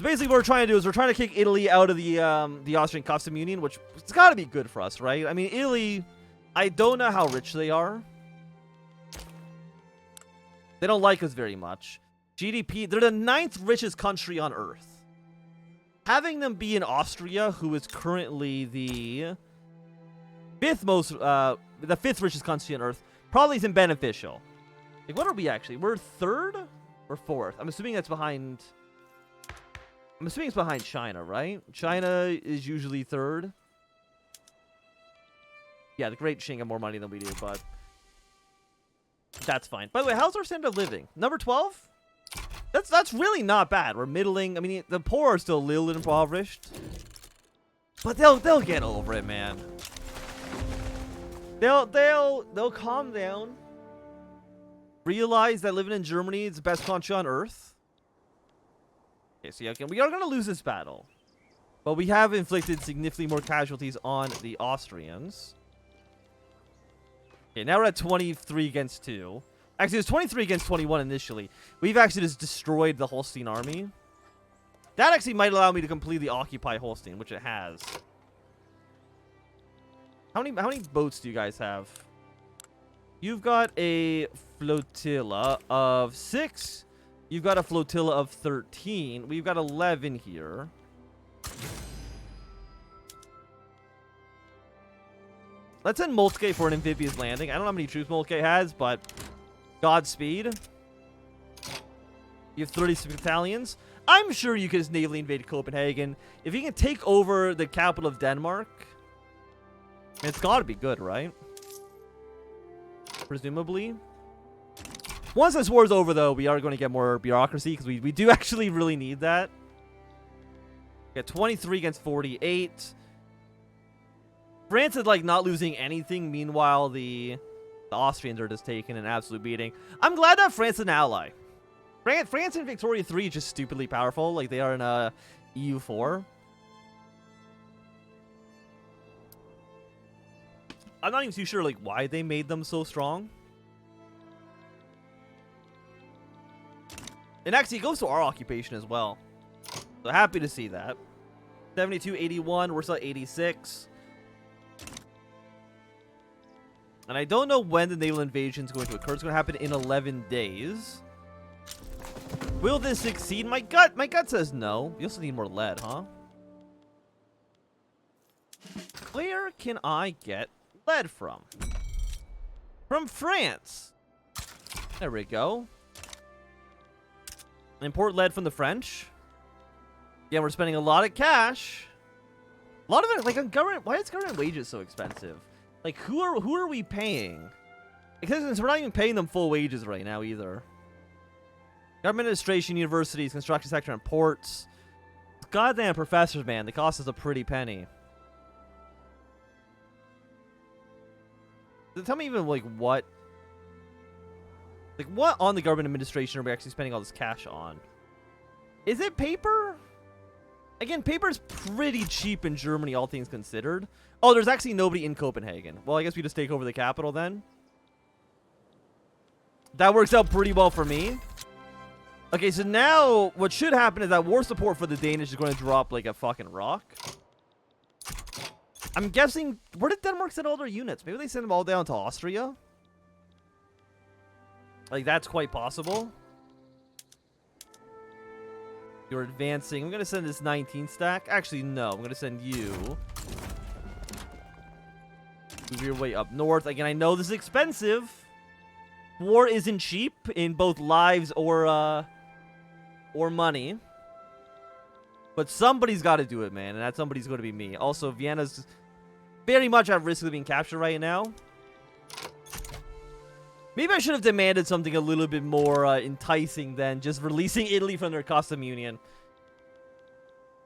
So basically what we're trying to do is we're trying to kick Italy out of the Austrian Customs Union, which it's got to be good for us, right? I mean, Italy, I don't know how rich they are. They don't like us very much. GDP, they're the 9th richest country on Earth. Having them be in Austria, who is currently the 5th richest country on Earth, probably isn't beneficial. Like, what are we actually? We're 3rd or 4th? I'm assuming that's behind... I'm assuming it's behind China, right? China is usually 3rd. Yeah, the Great Qing have more money than we do, but that's fine. By the way, how's our standard of living? Number 12? That's really not bad. We're middling. I mean, the poor are still a little impoverished, but they'll get over it, man. They'll calm down. Realize that living in Germany is the best country on Earth. Okay, so yeah, we are going to lose this battle. But we have inflicted significantly more casualties on the Austrians. Okay, now we're at 23 against 2. Actually, it was 23 against 21 initially. We've actually just destroyed the Holstein army. That actually might allow me to completely occupy Holstein, which it has. How many boats do you guys have? You've got a flotilla of 6. You've got a flotilla of 13. We've got 11 here. Let's send Moltke for an amphibious landing. I don't know how many troops Moltke has, but Godspeed. You have 36 battalions. I'm sure you could just navally invade Copenhagen. If you can take over the capital of Denmark, it's got to be good, right? Presumably. Once this war's over, though, we are going to get more bureaucracy, because we do actually really need that. We got 23 against 48. France is, like, not losing anything. Meanwhile, the Austrians are just taking an absolute beating. I'm glad that France is an ally. France in Victoria 3 is just stupidly powerful, like they are in EU 4. I'm not even too sure, like, why they made them so strong. And actually, it goes to our occupation as well. So happy to see that. 72, 81. We're still at 86. And I don't know when the naval invasion is going to occur. It's going to happen in 11 days. Will this succeed? My gut says no. You also need more lead, huh? Where can I get lead from? From France. There we go. Import lead from the French. Yeah, we're spending a lot of cash. A lot of it, like, on government. Why is government wages so expensive? Like, who are we paying? Because we're not even paying them full wages right now either. Government administration, universities, construction sector, and ports. Goddamn professors, man. They cost us a pretty penny. Tell me even, like, what... Like, what on the government administration are we actually spending all this cash on? Is it paper? Again, paper is pretty cheap in Germany, all things considered. Oh, there's actually nobody in Copenhagen. Well, I guess we just take over the capital then. That works out pretty well for me. Okay, so now what should happen is that war support for the Danish is going to drop like a fucking rock. I'm guessing... Where did Denmark send all their units? Maybe they send them all down to Austria? Like, that's quite possible. You're advancing. I'm going to send this 19 stack. Actually, no. I'm going to send you. Move your way up north. Again, I know this is expensive. War isn't cheap in both lives or money. But somebody's got to do it, man. And that somebody's going to be me. Also, Vienna's very much at risk of being captured right now. Maybe I should have demanded something a little bit more enticing than just releasing Italy from their custom union.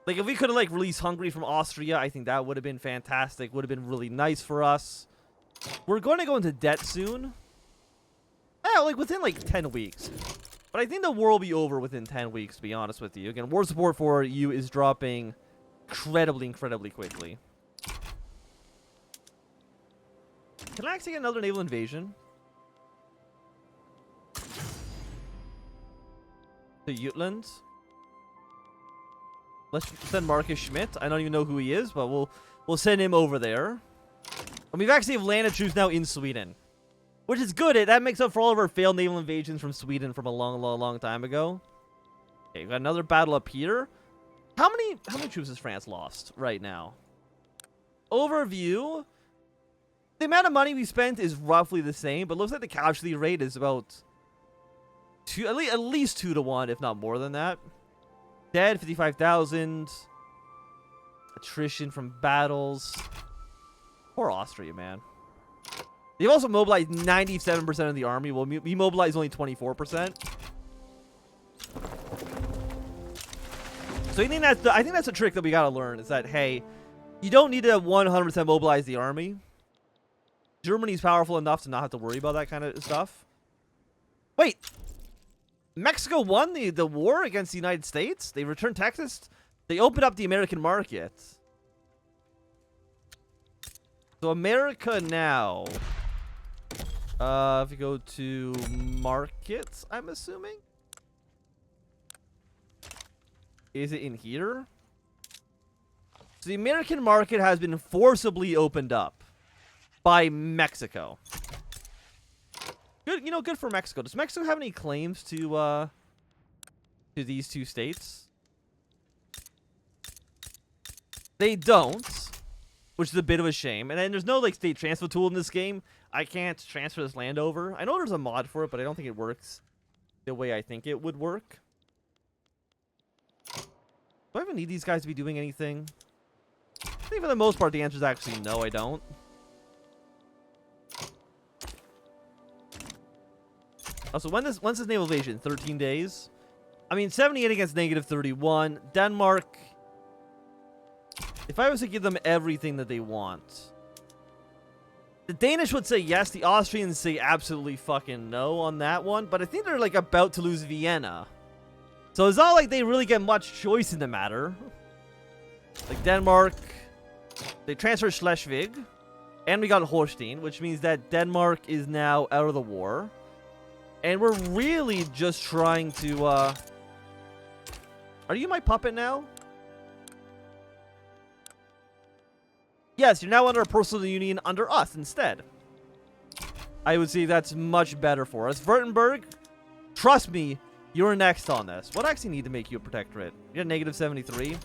Like, if we could have, like, released Hungary from Austria, I think that would have been fantastic. Would have been really nice for us. We're going to go into debt soon. Yeah, like, within, like, 10 weeks. But I think the war will be over within 10 weeks, to be honest with you. Again, war support for you is dropping incredibly quickly. Can I actually get another naval invasion? The Jutland. Let's send Marcus Schmidt. I don't even know who he is, but we'll send him over there. And we've actually landed troops now in Sweden, which is good. That makes up for all of our failed naval invasions from Sweden from a long time ago. Okay, we got another battle up here. How many troops has France lost right now? Overview. The amount of money we spent is roughly the same, but looks like the casualty rate is about at least 2 to 1, if not more than that. Dead 55,000. Attrition from battles. Poor Austria, man. They've also mobilized 97% of the army. Well, we mobilized only 24%. So I think that's a trick that we gotta learn. Is that, hey, you don't need to 100% mobilize the army. Germany's powerful enough to not have to worry about that kind of stuff. Wait, Mexico won the war against the United States. They returned Texas. They opened up the American market. So America now. If you go to markets, I'm assuming. Is it in here? So the American market has been forcibly opened up by Mexico. Good, good for Mexico. Does Mexico have any claims to these two states? They don't, which is a bit of a shame. And then there's no state transfer tool in this game. I can't transfer this land over. I know there's a mod for it, but I don't think it works the way I think it would work. Do I even need these guys to be doing anything? I think for the most part, the answer is actually no, I don't. Also, when's this naval invasion? 13 days? I mean, 78 against -31. Denmark. If I was to give them everything that they want, the Danish would say yes. The Austrians say absolutely fucking no on that one. But I think they're about to lose Vienna. So it's not like they really get much choice in the matter. Denmark, they transferred Schleswig, and we got Holstein, which means that Denmark is now out of the war. And we're really just trying to, Are you my puppet now? Yes, you're now under a personal union under us instead. I would say that's much better for us. Württemberg, trust me, you're next on this. What I actually need to make you a protectorate? You're -73.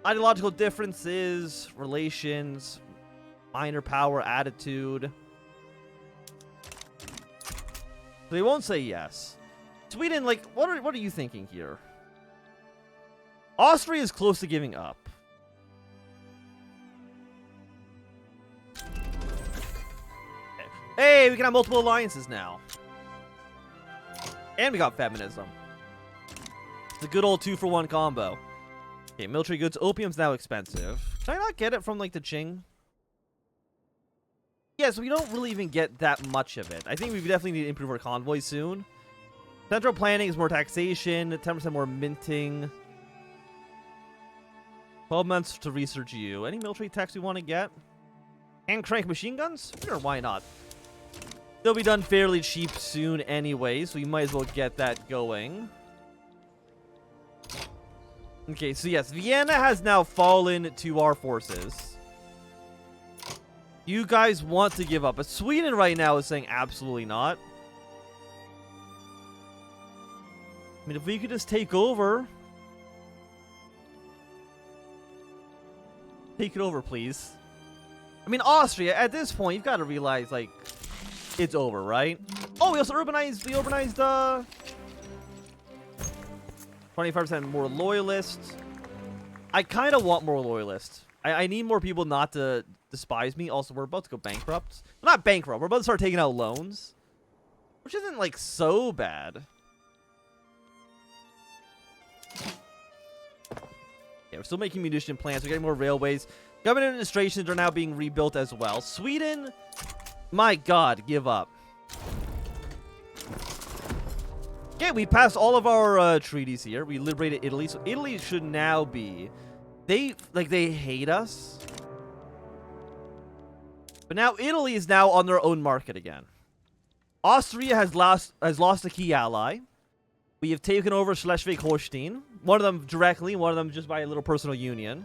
Ideological differences, relations, minor power, attitude. They won't say yes. Sweden, what are you thinking here? Austria is close to giving up. Hey, we can have multiple alliances now. And we got feminism. It's a good old 2-for-1 combo. Okay, military goods. Opium's now expensive. Can I not get it from, the Qing? Yeah, so we don't really even get that much of it. I think we definitely need to improve our convoy soon. Central planning is more taxation. 10% more minting. 12 months to research you. Any military techs we want to get? Hand crank machine guns? Sure, why not? They'll be done fairly cheap soon anyway, so we might as well get that going. Okay, so yes, Vienna has now fallen to our forces. You guys want to give up, but Sweden right now is saying absolutely not. I mean, if we could just take over. Take it over, please. I mean, Austria, at this point, you've got to realize, it's over, right? Oh, we also urbanized, 25% more loyalists. I kind of want more loyalists. I need more people not to despise me. Also, we're about to go bankrupt. Well, not bankrupt. We're about to start taking out loans. Which isn't, so bad. Yeah, we're still making munition plants. We're getting more railways. Government administrations are now being rebuilt as well. Sweden, my God, give up. Okay, we passed all of our treaties here. We liberated Italy, so Italy should now be... They hate us. But now Italy is now on their own market again. Austria has lost a key ally. We have taken over Schleswig-Holstein. One of them directly, one of them just by a little personal union.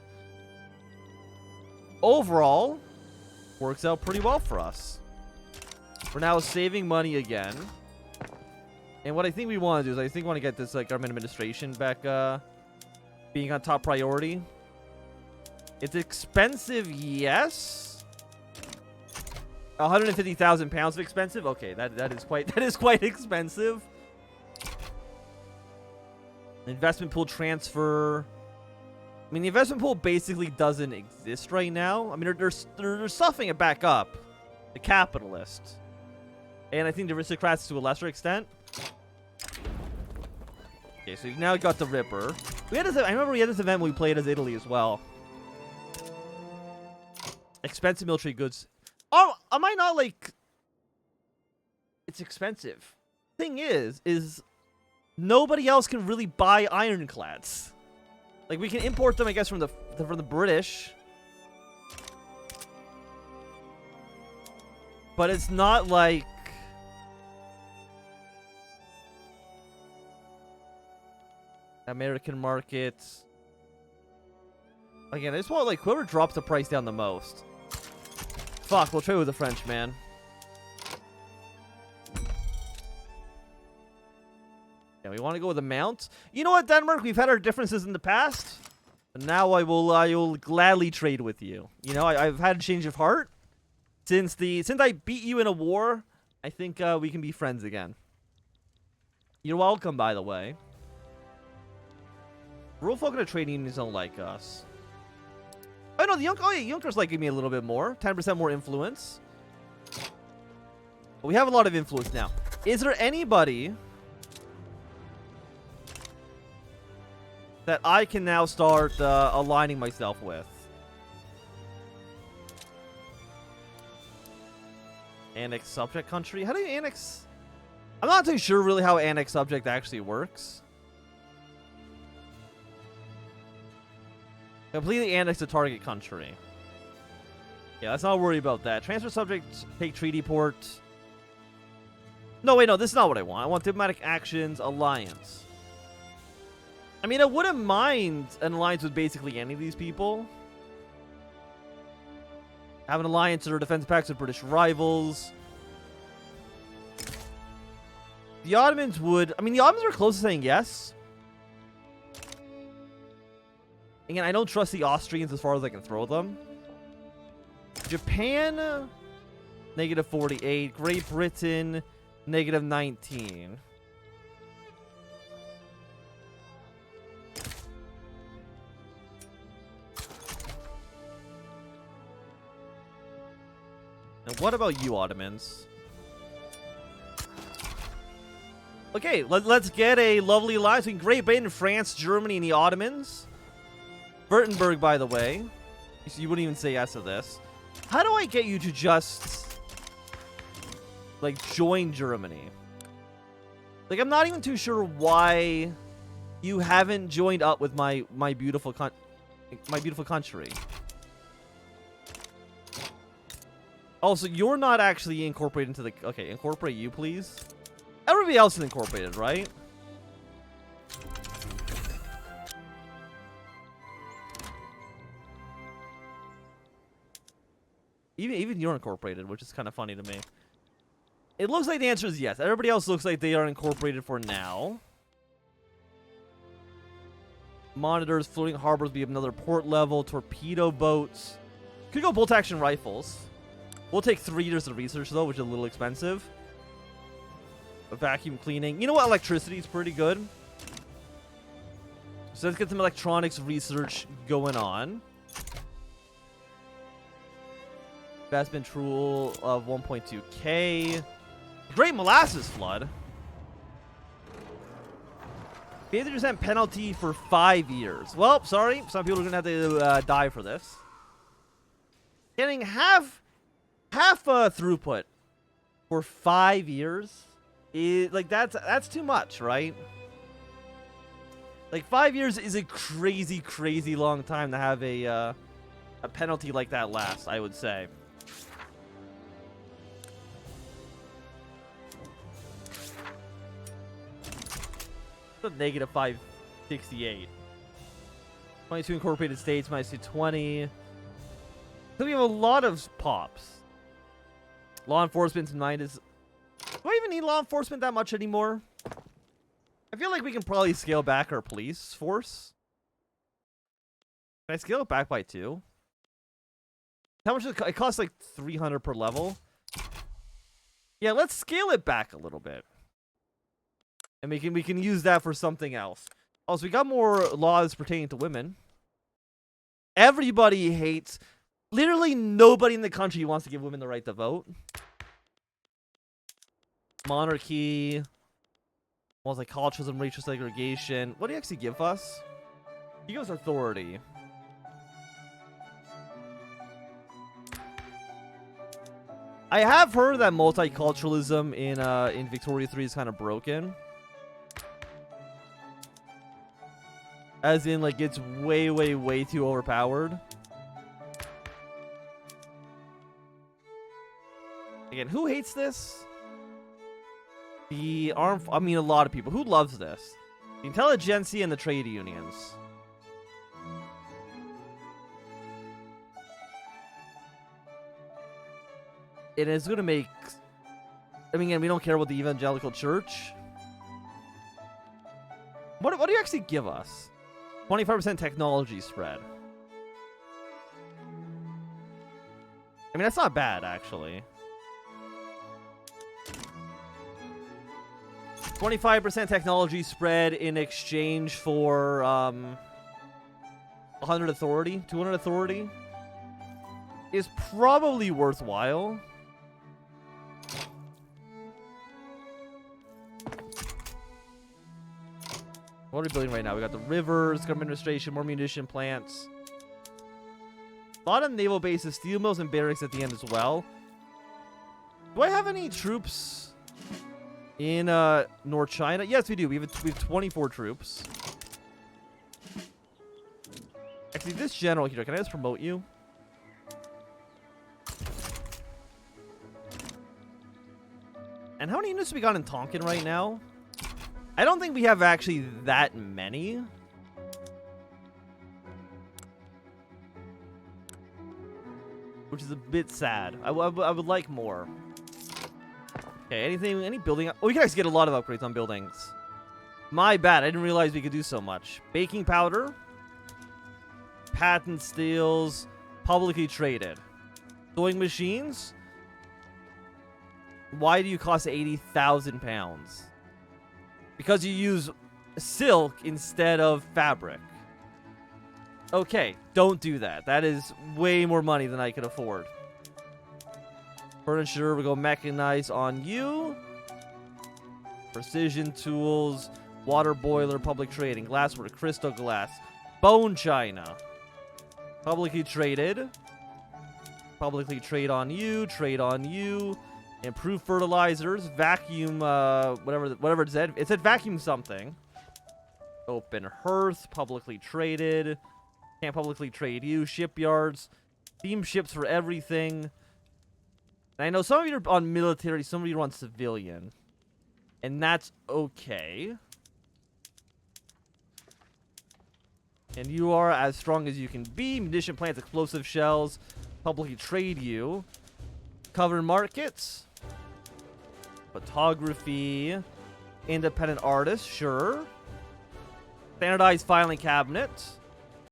Overall, works out pretty well for us. We're now saving money again. And what I think we want to do is I think we want to get this like government administration back being on top priority. It's expensive, yes. 150,000 pounds of expensive. Okay, that is quite expensive. Investment pool transfer. I mean, the investment pool basically doesn't exist right now. I mean, they're stuffing it back up. The capitalists. And I think the aristocrats to a lesser extent. Okay, so you've now got the Ripper. I remember we had this event when we played as Italy as well. Expensive military goods. Oh, am I not like... It's expensive. Thing is nobody else can really buy ironclads. Like, we can import them, I guess, from the British. But it's not like... American markets. Again, I just want, like, whoever drops the price down the most. Fuck, we'll trade with the French, man. Yeah, we want to go with a mount. You know what, Denmark? We've had our differences in the past. And now I will gladly trade with you. You know, I've had a change of heart. Since I beat you in a war, I think we can be friends again. You're welcome, by the way. Rural folk and the trade unions don't like us. Oh no, Juncker's liking me a little bit more. 10% more influence. But we have a lot of influence now. Is there anybody that I can now start aligning myself with? Annex subject country? How do you annex? I'm not too sure really how annex subject actually works. Completely annex the target country. Yeah, let's not worry about that. Transfer subject, take treaty port. No, wait, no, this is not what I want. I want diplomatic actions, alliance. I mean, I wouldn't mind an alliance with basically any of these people. Have an alliance or defense pacts with British rivals. The Ottomans would... I mean, the Ottomans are close to saying yes. Again, I don't trust the Austrians as far as I can throw them. Japan, negative 48. Great Britain, negative 19. And what about you, Ottomans? Okay, let's get a lovely alliance between Great Britain, France, Germany, and the Ottomans. Württemberg, by the way. You wouldn't even say yes to this. How do I get you to just, like, join Germany? Like, I'm not even too sure why you haven't joined up with my beautiful country. Also, you're not actually incorporated into the... Okay, incorporate you, please. Everybody else is incorporated, right? Even you're incorporated, which is kind of funny to me. It looks like the answer is yes. Everybody else looks like they are incorporated for now. Monitors, floating harbors, we have another port level, torpedo boats. Could go bolt action rifles. We'll take 3 years of research though, which is a little expensive. Vacuum cleaning. You know what? Electricity is pretty good. So let's get some electronics research going on. Investment rule of 1.2k. Great molasses flood. 50% penalty for 5 years. Well, sorry. Some people are going to have to die for this. Getting half throughput for 5 years is like that's too much, right? Like 5 years is a crazy long time to have a penalty like that last, I would say. It's a negative 568. 22 incorporated states, minus 220. So we have a lot of pops. Law enforcement's minus. Do I even need law enforcement that much anymore? I feel like we can probably scale back our police force. Can I scale it back by 2? How much does it costs like 300 per level. Yeah, let's scale it back a little bit. And we can use that for something else. Also, we got more laws pertaining to women. Everybody hates. Literally nobody in the country wants to give women the right to vote. Monarchy. Multiculturalism, racial segregation. What do you actually give us? He gives authority. I have heard that multiculturalism in Victoria 3 is kind of broken. As in, like, it's way, way, way too overpowered. Again, who hates this? The armed... I mean, a lot of people. Who loves this? The intelligentsia and the trade unions. It is going to make... I mean, again, we don't care about the evangelical church. What do you actually give us? 25% technology spread. I mean, that's not bad, actually. 25% technology spread in exchange for 100 authority, 200 authority is probably worthwhile. What are we building right now? We got the rivers, government administration, more munition plants. A lot of naval bases, steel mills, and barracks at the end as well. Do I have any troops in North China? Yes, we do. We have 24 troops. Actually, this general here, can I just promote you? And how many units do we got in Tonkin right now? I don't think we have actually that many. Which is a bit sad. I would like more. Okay, any building? Oh, you guys get a lot of upgrades on buildings. My bad, I didn't realize we could do so much. Baking powder. Patent steels. Publicly traded. Sewing machines. Why do you cost 80,000 pounds? Because you use silk instead of fabric. Okay, don't do that. That is way more money than I could afford. Furniture, we go mechanize on you. Precision tools, water boiler, public trading, glassware, crystal glass, bone china. Publicly traded. Publicly trade on you, trade on you. Improve fertilizers, vacuum, whatever it said. It said vacuum something. Open hearth, publicly traded. Can't publicly trade you. Shipyards. Theme ships for everything. And I know some of you are on military, some of you are on civilian. And that's okay. And you are as strong as you can be. Munition plants, explosive shells. Publicly trade you. Cover markets. Photography. Independent artist, sure. Standardized filing cabinet.